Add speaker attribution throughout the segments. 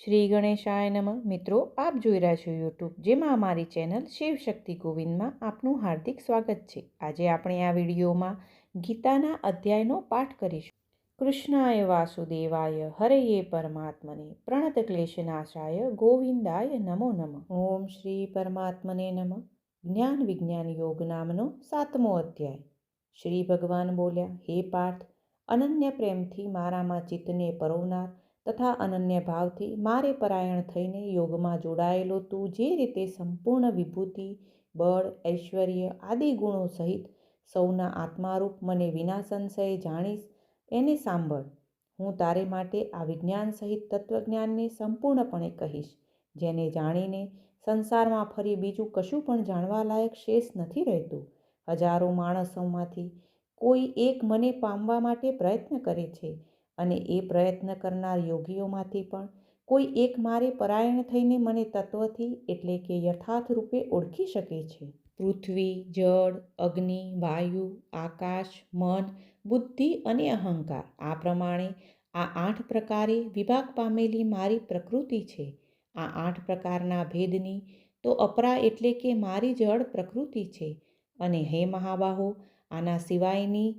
Speaker 1: શ્રી ગણેશાય નમઃ. મિત્રો, આપ જોઈ રહ્યા છો યુટ્યુબ, જેમાં અમારી ચેનલ શિવશક્તિ ગોવિંદમાં આપનું હાર્દિક સ્વાગત છે. આજે આપણે આ વિડીયોમાં ગીતાના અધ્યાયનો પાઠ કરીશું. કૃષ્ણાય વાસુદેવાય હરયે પરમાત્મને પ્રણત ક્લેશનાશાય ગોવિંદાય નમો નમઃ. ઓમ શ્રી પરમાત્મને નમઃ. જ્ઞાન વિજ્ઞાન યોગ નામનો 7મો અધ્યાય. શ્રી ભગવાન બોલ્યા, હે પાર્થ, અનન્ય પ્રેમથી મારામાં ચિત્તને પરોવનાર તથા અનન્ય ભાવથી મારે પરાયણ થઈને યોગમાં જોડાયેલો તું જે રીતે સંપૂર્ણ વિભૂતિ, બળ, ઐશ્વર્ય આદિ ગુણો સહિત સૌના આત્મારૂપ મને વિના સંશયે જાણીશ, એને સાંભળ. હું તારે માટે આ વિજ્ઞાન સહિત તત્વજ્ઞાનને સંપૂર્ણપણે કહીશ, જેને જાણીને સંસારમાં ફરી બીજું કશું પણ જાણવા લાયક શેષ નથી રહેતું. હજારો માણસોમાંથી કોઈ એક મને પામવા માટે પ્રયત્ન કરે છે, અને એ પ્રયત્ન કરનાર યોગીઓમાંથી પણ કોઈ એક મારે પરાયણ થઈને મને તત્વથી એટલે કે યથાર્થ રૂપે ઓળખી શકે છે. પૃથ્વી, જળ, અગ્નિ, વાયુ, આકાશ, મન, બુદ્ધિ અને અહંકાર, આ પ્રમાણે આ 8 પ્રકારે વિભાગ પામેલી મારી પ્રકૃતિ છે. આ 8 પ્રકારના ભેદની તો અપરા એટલે કે મારી જળ પ્રકૃતિ છે. અને હે મહાબાહો, આના સિવાયની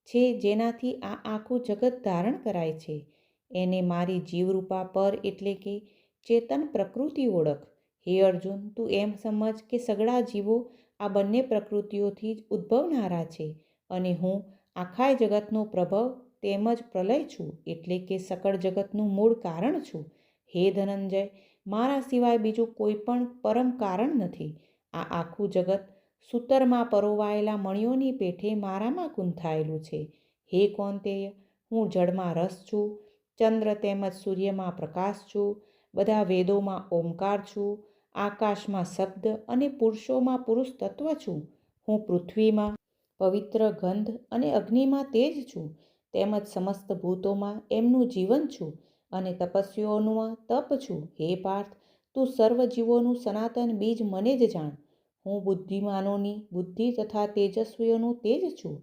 Speaker 1: છે જેનાથી આ આખું જગત ધારણ કરાય છે, એને મારી જીવરૂપા પર એટલે કે ચેતન પ્રકૃતિ ઓળખ. હે અર્જુન, તું એમ સમજ કે સગળા જીવો આ બંને પ્રકૃતિઓથી જ ઉદ્ભવનારા છે, અને હું આખાય જગતનો પ્રભવ તેમજ પ્રલય છું, એટલે કે સકળ જગતનું મૂળ કારણ છું. હે ધનંજય, મારા સિવાય બીજું કોઈ પણ પરમ કારણ નથી. આ આખું જગત સૂતરમાં પરોવાયેલા મણિઓની પેઠે મારામાં ગૂંથાયેલું છે. હે કૌંતેય, હું જળમાં રસ છું, ચંદ્ર તેમજ સૂર્યમાં પ્રકાશ છું, બધા વેદોમાં ઓમકાર છું, આકાશમાં શબ્દ અને પુરુષોમાં પુરુષ તત્વ છું. હું પૃથ્વીમાં પવિત્ર ગંધ અને અગ્નિમાં તેજ છું, તેમજ સમસ્ત ભૂતોમાં એમનું જીવન છું, અને તપસ્વીઓનું તપ છું. હે પાર્થ, તું સર્વ જીવોનું સનાતન બીજ મને જ જાણ. હું બુદ્ધિમાનોની બુદ્ધિ તથા તેજસ્વીઓનું તેજ છું.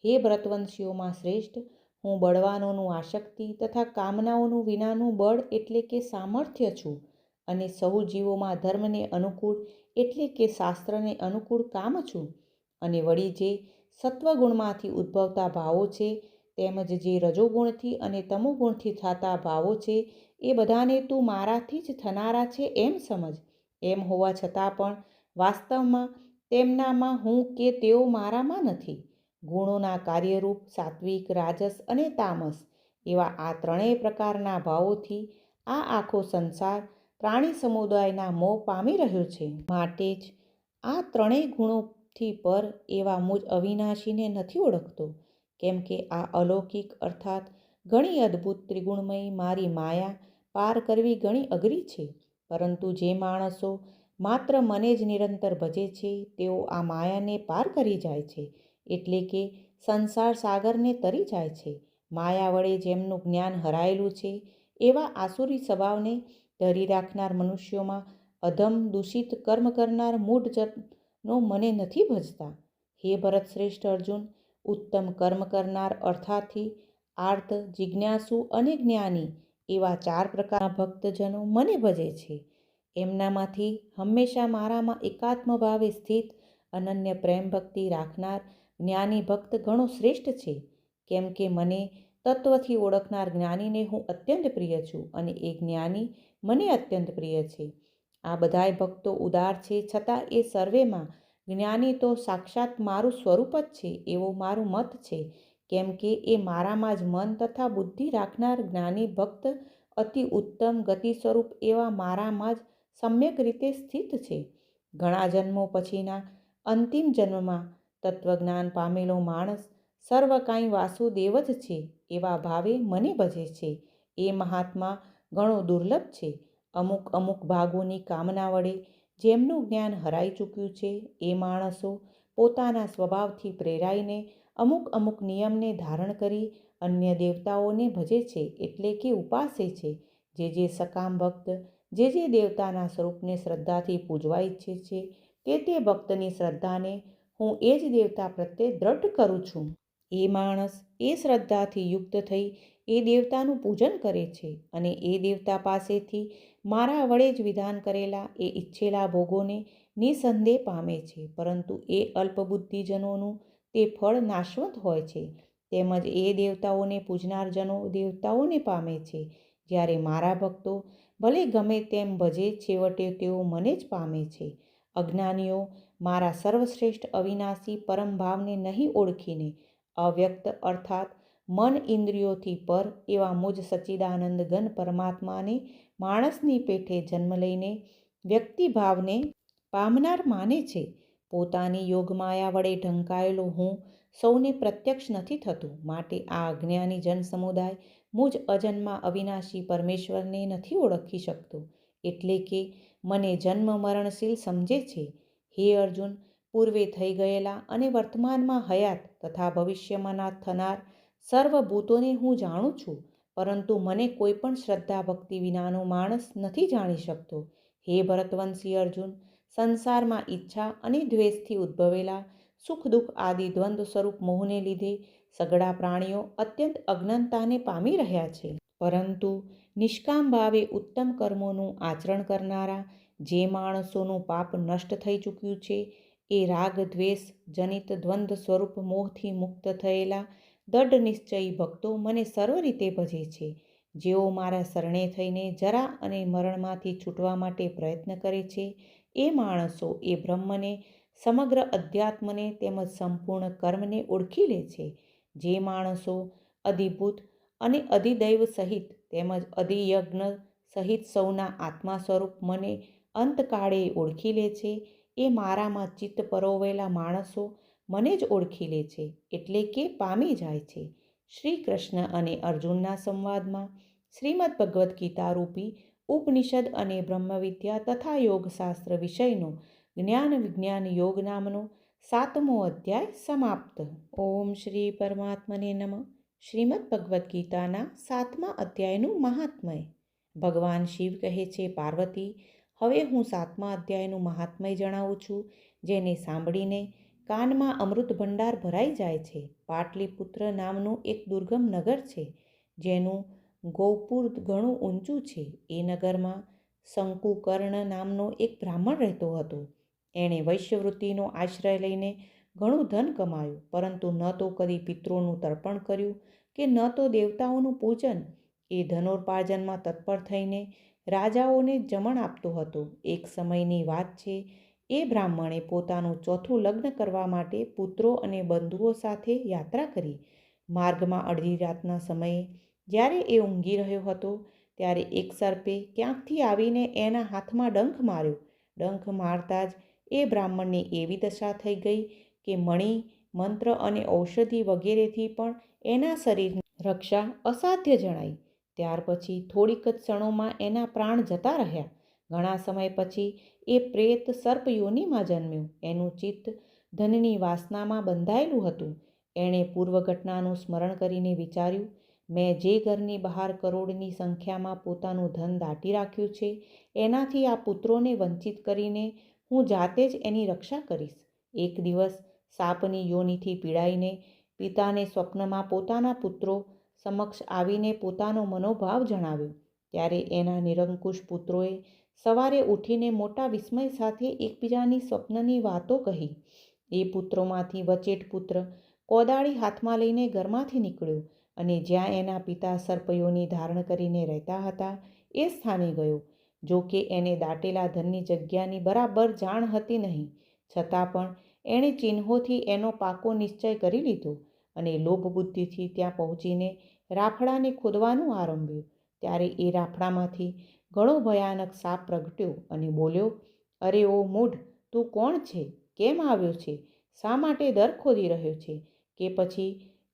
Speaker 1: હે વ્રતવંશીઓમાં શ્રેષ્ઠ, હું બળવાનોનું આશક્તિ તથા કામનાઓનું વિનાનું બળ એટલે કે સામર્થ્ય છું, અને સહુ જીવોમાં ધર્મને અનુકૂળ એટલે કે શાસ્ત્રને અનુકૂળ કામ છું. અને વળી જે સત્વગુણમાંથી ઉદ્ભવતા ભાવો છે, તેમજ જે રજોગુણથી અને તમોગુણથી થતા ભાવો છે, એ બધાને તું મારાથી જ થનારા છે એમ સમજ. એમ હોવા છતાં પણ વાસ્તવમાં તેમનામાં હું કે તેઓ મારામાં નથી. ગુણોના કાર્યરૂપ સાત્વિક, રાજસ અને તામસ એવા આ 3 પ્રકારના ભાવોથી આ આખો સંસાર પ્રાણી સમુદાયના મોહ પામી રહ્યો છે. માટે જ આ 3 ગુણોથી પર એવા મુજ અવિનાશીને નથી ઓળખતો. કેમ કે આ અલૌકિક અર્થાત ઘણી અદ્ભુત ત્રિગુણમયી મારી માયા પાર કરવી ઘણી અઘરી છે. પરંતુ જે માણસો માત્ર મને જ નિરંતર ભજે છે, તેઓ આ માયાને પાર કરી જાય છે, એટલે કે સંસાર સાગરને તરી જાય છે. માયા વડે જેમનું જ્ઞાન હરાયેલું છે, એવા આસુરી સ્વભાવને ધરી રાખનાર મનુષ્યોમાં અધમ દૂષિત કર્મ કરનાર મૂઢજનો મને નથી ભજતા. હે ભરતશ્રેષ્ઠ અર્જુન, ઉત્તમ કર્મ કરનાર અર્થાર્થી, આર્ત, જિજ્ઞાસુ અને જ્ઞાની એવા 4 પ્રકારના ભક્તજનો મને ભજે છે. એમનામાંથી હંમેશા મારામાં એકાત્મ ભાવે સ્થિત અનન્ય પ્રેમ ભક્તિ રાખનાર જ્ઞાની ભક્ત ઘણો શ્રેષ્ઠ છે. કેમ કે મને તત્વથી ઓળખનાર જ્ઞાનીને હું અત્યંત પ્રિય છું, અને એ જ્ઞાની મને અત્યંત પ્રિય છે. આ બધાય ભક્તો ઉદાર છે, છતાં એ સર્વેમાં જ્ઞાની તો સાક્ષાત મારું સ્વરૂપ જ છે એવો મારું મત છે. કેમ કે એ મારામાં જ મન તથા બુદ્ધિ રાખનાર જ્ઞાની ભક્ત અતિ ઉત્તમ ગતિ સ્વરૂપ એવા મારામાં જ સમ્યક રીતે સ્થિત છે. ઘણા જન્મો પછીના અંતિમ જન્મમાં તત્વજ્ઞાન પામેલો માણસ સર્વ કાંઈ વાસુદેવ જ છે એવા ભાવે મને ભજે છે. એ મહાત્મા ઘણો દુર્લભ છે. અમુક અમુક ભાગોની કામના વડે જેમનું જ્ઞાન હરાઈ ચૂક્યું છે, એ માણસો પોતાના સ્વભાવથી પ્રેરાઈને અમુક અમુક નિયમને ધારણ કરી અન્ય દેવતાઓને ભજે છે, એટલે કે ઉપાસે છે. જે સકામ ભક્ત જે દેવતાના સ્વરૂપને શ્રદ્ધાથી પૂજવા ઈચ્છે છે, તે ભક્તની શ્રદ્ધાને હું એ જ દેવતા પ્રત્યે દ્રઢ કરું છું. એ માણસ એ શ્રદ્ધાથી યુક્ત થઈ એ દેવતાનું પૂજન કરે છે અને એ દેવતા પાસેથી મારા વડે જ વિધાન કરેલા એ ઈચ્છેલા ભોગોને નિસંદેહ પામે છે. પરંતુ એ અલ્પબુદ્ધિજનોનું તે ફળ નાશવંત હોય છે. તેમજ એ દેવતાઓને પૂજનાર જનો દેવતાઓને પામે છે. જ્યારે મારા ભક્તો ભલે ગમે તેમ ભજે, છેવટે તેઓ મને જ પામે છે. અજ્ઞાનીઓ મારા સર્વશ્રેષ્ઠ અવિનાશી પરમ ભાવને નહીં ઓળખીને અવ્યક્ત અર્થાત મન ઇન્દ્રિયોથી પર એવા મુજ સચ્ચિદાનંદ ઘન પરમાત્માને માણસની પેઠે જન્મ લઈને વ્યક્તિભાવને પામનાર માને છે. પોતાની યોગમાયા વડે ઢંકાયેલો હું સૌને પ્રત્યક્ષ નથી થતું. માટે આ અજ્ઞાની જન સમુદાય મુજ અજન્મા અવિનાશી પરમેશ્વરને નથી ઓળખી શકતો, એટલે કે મને જન્મ મરણશીલ સમજે છે. હે અર્જુન, પૂર્વે થઈ ગયેલા અને વર્તમાનમાં હયાત તથા ભવિષ્યમાં થનાર સર્વભૂતોને હું જાણું છું, પરંતુ મને કોઈ પણ શ્રદ્ધા ભક્તિ વિનાનો માણસ નથી જાણી શકતો. હે ભરતવંશી અર્જુન, સંસારમાં ઈચ્છા અને દ્વેષથી ઉદ્ભવેલા સુખ દુઃખ આદિ દ્વંદ્વ સ્વરૂપ મોહને લીધે સઘળા પ્રાણીઓ અત્યંત અજ્ઞાનતાને પામી રહ્યા છે. પરંતુ નિષ્કામ ભાવે ઉત્તમ કર્મોનું આચરણ કરનારા જે માણસોનું પાપ નષ્ટ થઈ ચૂક્યું છે, એ રાગ દ્વેષ જનિત દ્વંદ્વ સ્વરૂપ મોહથી મુક્ત થયેલા દૃઢ નિશ્ચયી ભક્તો મને સર્વ રીતે ભજે છે. જેઓ મારા શરણે થઈને જરા અને મરણમાંથી છૂટવા માટે પ્રયત્ન કરે છે, એ માણસો એ બ્રહ્મને, સમગ્ર અધ્યાત્મને તેમજ સંપૂર્ણ કર્મને ઓળખી લે છે. જે માણસો અધિભૂત અને અધિદૈવ સહિત તેમજ અધિયજ્ઞ સહિત સૌના આત્મા સ્વરૂપ મને અંતકાળે ઓળખી લે છે, એ મારામાં ચિત્ત પરોવેલા માણસો મને જ ઓળખી લે છે, એટલે કે પામી જાય છે. શ્રી કૃષ્ણ અને અર્જુનના સંવાદમાં શ્રીમદ્ ભગવદ્ ગીતા રૂપી ઉપનિષદ અને બ્રહ્મવિદ્યા તથા યોગશાસ્ત્ર વિષયનો જ્ઞાન વિજ્ઞાન યોગ નામનો 7મો અધ્યાય સમાપ્ત. ઓમ શ્રી પરમાત્મને નમઃ. શ્રીમદ્ ભગવદ્ ગીતાના 7મા અધ્યાયનું મહાત્મય. ભગવાન શિવ કહે છે, પાર્વતી, હવે હું 7મા અધ્યાયનું મહાત્મય જણાવું છું, જેને સાંભળીને કાનમાં અમૃત ભંડાર ભરાઈ જાય છે. પાટલીપુત્ર નામનું એક દુર્ગમ નગર છે, જેનું ગોપુર ઘણું ઊંચું છે. એ નગરમાં શંકુકર્ણ નામનો એક બ્રાહ્મણ રહેતો હતો. એણે વૈશ્યવૃત્તિનો આશ્રય લઈને ઘણું ધન કમાયું, પરંતુ ન તો કદી પિતૃઓનું તર્પણ કર્યું કે ન તો દેવતાઓનું પૂજન. એ ધનોપાર્જનમાં તત્પર થઈને રાજાઓને જમણ આપતો હતો. એક સમયની વાત છે, એ બ્રાહ્મણે પોતાનું ચોથું લગ્ન કરવા માટે પુત્રો અને બંધુઓ સાથે યાત્રા કરી. માર્ગમાં અડધી રાતના સમયે જ્યારે એ ઊંઘી રહ્યો હતો, ત્યારે એક સર્પે ક્યાંકથી આવીને એના હાથમાં ડંખ માર્યો. ડંખ મારતા જ એ બ્રાહ્મણની એવી દશા થઈ ગઈ કે મણિ, મંત્ર અને ઔષધિ વગેરેથી પણ એના શરીરની રક્ષા અસાધ્ય જણાઈ. ત્યાર પછી થોડીક જ ક્ષણોમાં એના પ્રાણ જતા રહ્યા. ઘણા સમય પછી એ પ્રેત સર્પ યોનિમાં જન્મ્યો. એનું ચિત્ત ધનની વાસનામાં બંધાયેલું હતું. એણે પૂર્વ ઘટનાનું સ્મરણ કરીને વિચાર્યું, મેં જે ઘરની બહાર કરોડની સંખ્યામાં પોતાનું ધન દાટી રાખ્યું છે, એનાથી આ પુત્રોને વંચિત કરીને હું જાતે જ એની રક્ષા કરીશ. એક દિવસ સાપની યોનિથી પીડાઈને પિતાને સ્વપ્નમાં પોતાના પુત્રો સમક્ષ આવીને પોતાનો મનોભાવ જણાવ્યો. ત્યારે એના નિરંકુશ પુત્રોએ સવારે ઉઠીને મોટા વિસ્મય સાથે એકબીજાની સ્વપ્નની વાતો કહી. એ પુત્રોમાંથી વચેટ પુત્ર કોદાળી હાથમાં લઈને ઘરમાંથી નીકળ્યો અને જ્યાં એના પિતા સર્પયોની ધારણ કરીને રહેતા હતા એ સ્થાને ગયો. જો કે એને દાટેલા ધનની જગ્યાની બરાબર જાણ હતી નહીં, છતાં પણ એણે ચિહ્નોથી એનો પાકો નિશ્ચય કરી લીધો અને લોભ બુદ્ધિથી ત્યાં પહોંચીને રાફડાને ખોદવાનું આરંભ્યું. ત્યારે એ રાફડામાંથી ઘણો ભયાનક સાપ પ્રગટ્યો અને બોલ્યો, અરે ઓ મૂઢ, તું કોણ છે? કેમ આવ્યો છે? શા માટે દર ખોદી રહ્યો છે? કે પછી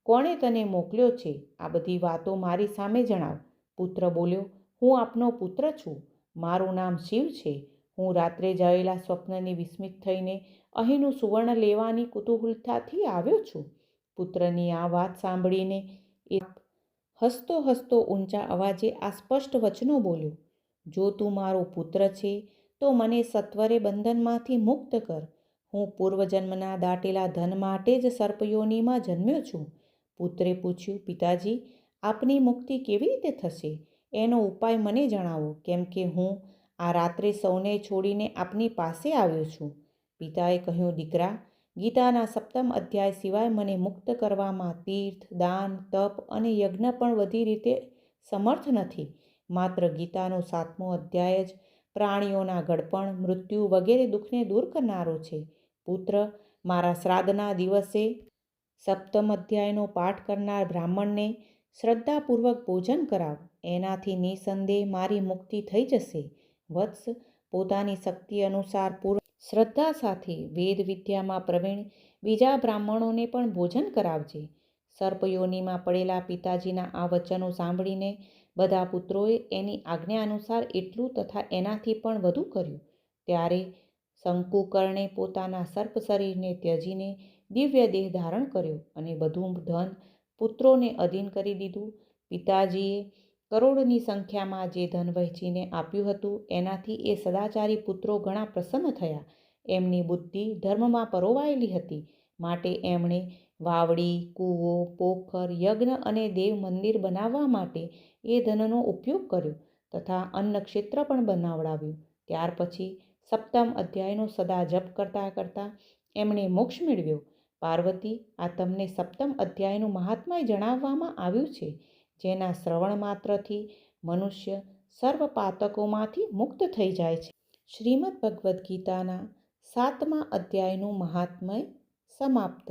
Speaker 1: કોણે તને મોકલ્યો છે? આ બધી વાતો મારી સામે જણાવ. પુત્ર બોલ્યો, હું આપનો પુત્ર છું. મારું નામ શિવ છે. હું રાત્રે જયેલા સ્વપ્નની વિસ્મિત થઈને અહીંનું સુવર્ણ લેવાની કુતૂહલતાથી આવ્યો છું. પુત્રની આ વાત સાંભળીને એ હસતો હસતો ઊંચા અવાજે આ સ્પષ્ટ વચનો બોલ્યો, જો તું મારો પુત્ર છે તો મને સત્વરે બંધનમાંથી મુક્ત કર. હું પૂર્વજન્મના દાટેલા ધન માટે જ સર્પયોનીમાં જન્મ્યો છું. પુત્રે પૂછ્યું, પિતાજી, આપની મુક્તિ કેવી રીતે થશે? એનો ઉપાય મને જણાવો, કેમ કે હું આ રાત્રે સૌને છોડીને આપની પાસે આવ્યો છું. પિતાએ કહ્યું, દીકરા, ગીતાના 7મ અધ્યાય સિવાય મને મુક્ત કરવામાં તીર્થ, દાન, તપ અને યજ્ઞ પણ બધી રીતે સમર્થ નથી. માત્ર ગીતાનો 7મો અધ્યાય જ પ્રાણીઓના ગળપણ, મૃત્યુ વગેરે દુઃખને દૂર કરનારો છે. પુત્ર, મારા શ્રાદ્ધના દિવસે 7મ અધ્યાયનો પાઠ કરનાર બ્રાહ્મણને શ્રદ્ધાપૂર્વક ભોજન કરાવ. એનાથી નિસંદેહ મારી મુક્તિ થઈ જશે. વત્સ, પોતાની શક્તિ અનુસાર પૂર્ણ શ્રદ્ધા સાથે વેદ વિદ્યામાં પ્રવીણ બીજા બ્રાહ્મણોને પણ ભોજન કરાવજે. સર્પયોનીમાં પડેલા પિતાજીના આ વચનો સાંભળીને બધા પુત્રોએ એની આજ્ઞા અનુસાર એટલું તથા એનાથી પણ વધુ કર્યું. ત્યારે શંકુકર્ણે પોતાના સર્પ શરીરને ત્યજીને દિવ્ય દેહ ધારણ કર્યો અને બધું ધન પુત્રોને અધીન કરી દીધું. પિતાજીએ કરોડની સંખ્યામાં જે ધન વહેંચીને આપ્યું હતું એનાથી એ સદાચારી પુત્રો ઘણા પ્રસન્ન થયા. એમની બુદ્ધિ ધર્મમાં પરોવાયેલી હતી, માટે એમણે વાવડી, કૂવો, પોખર, યજ્ઞ અને દેવ મંદિર બનાવવા માટે એ ધનનો ઉપયોગ કર્યો તથા અન્નક્ષેત્ર પણ બનાવડાવ્યું. ત્યાર પછી 7મ અધ્યાયનો સદા જપ કરતાં કરતાં એમણે મોક્ષ મેળવ્યો. પાર્વતી, આ તમને 7મ અધ્યાયનું મહાત્મ્ય જણાવવામાં આવ્યું છે, જેના શ્રવણ માત્રથી મનુષ્ય સર્વ પાતકોમાંથી મુક્ત થઈ જાય છે. શ્રીમદ્ ભગવદ્ ગીતાના 7મા અધ્યાયનું મહાત્મ્ય સમાપ્ત.